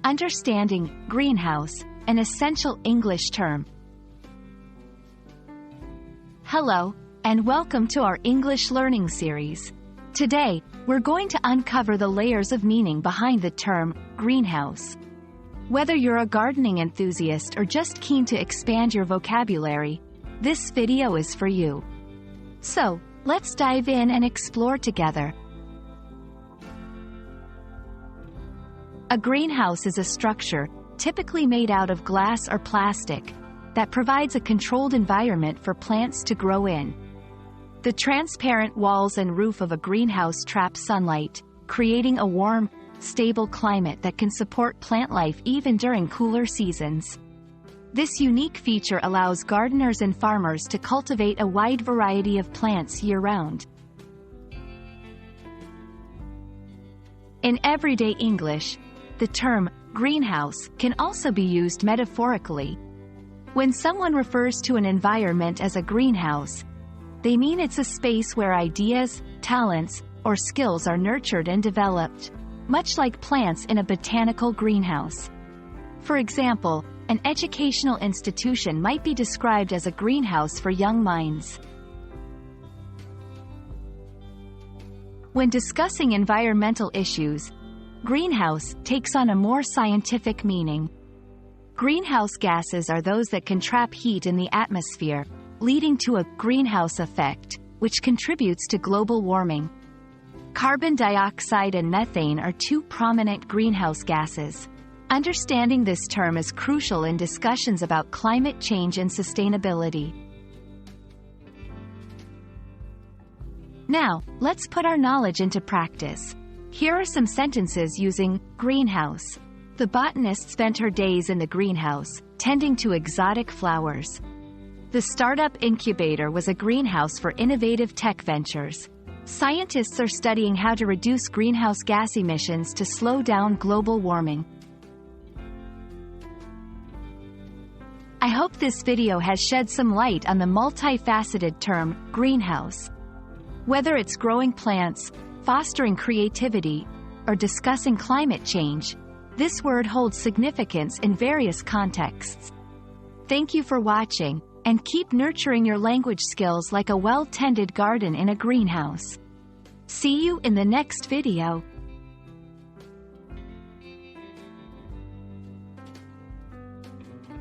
Understanding greenhouse, an essential English term. Hello, and welcome to our English learning series. Today, we're going to uncover the layers of meaning behind the term greenhouse. Whether you're a gardening enthusiast or just keen to expand your vocabulary, this video is for you. So, let's dive in and explore together. A greenhouse is a structure, typically made out of glass or plastic, that provides a controlled environment for plants to grow in. The transparent walls and roof of a greenhouse trap sunlight, creating a warm, stable climate that can support plant life even during cooler seasons. This unique feature allows gardeners and farmers to cultivate a wide variety of plants year-round. In everyday English, the term greenhouse can also be used metaphorically. When someone refers to an environment as a greenhouse, they mean it's a space where ideas, talents, or skills are nurtured and developed, much like plants in a botanical greenhouse. For example, an educational institution might be described as a greenhouse for young minds. When discussing environmental issues, greenhouse takes on a more scientific meaning. Greenhouse gases are those that can trap heat in the atmosphere, leading to a greenhouse effect, which contributes to global warming. Carbon dioxide and methane are two prominent greenhouse gases. Understanding this term is crucial in discussions about climate change and sustainability. Now, let's put our knowledge into practice. Here are some sentences using greenhouse. The botanist spent her days in the greenhouse, tending to exotic flowers. The startup incubator was a greenhouse for innovative tech ventures. Scientists are studying how to reduce greenhouse gas emissions to slow down global warming. I hope this video has shed some light on the multifaceted term greenhouse. Whether it's growing plants, fostering creativity, or discussing climate change, this word holds significance in various contexts. Thank you for watching, and keep nurturing your language skills like a well-tended garden in a greenhouse. See you in the next video.